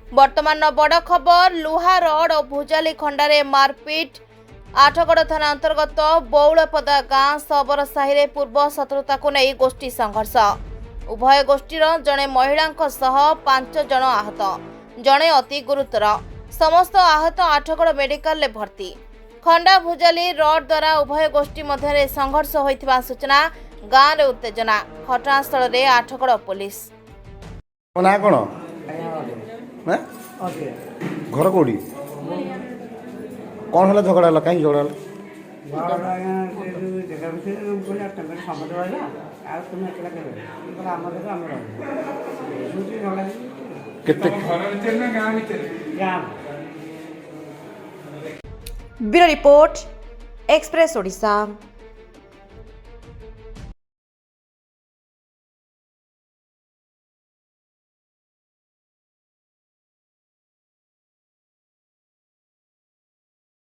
बर्तमान बड़ खबर लुहा रड और भुजाली खंडारे मारपिट। आठगड़ थाना अंतर्गत बौलपदा गाँ सबरा साहि पूर्व शत्रुता को नहीं गोष्ठी संघर्ष। उभय गोष्ठीर जड़े महिला 5 जन आहत, जड़े अति गुरुतर। समस्त आहत आठगड़ मेडिकल रे भर्ती। खंडा भुजाली रड द्वारा उभय गोष्ठी मध्य संघर्ष होइथिबा सूचना। गाँव रे उत्तेजना। घटनास्थल रे आठगड़ पुलिस। ना कौन घर कौड़ी कौन है झगड़ा है कहीं झगड़ा केते ब्यूरो रिपोर्ट एक्सप्रेस ओडिशा।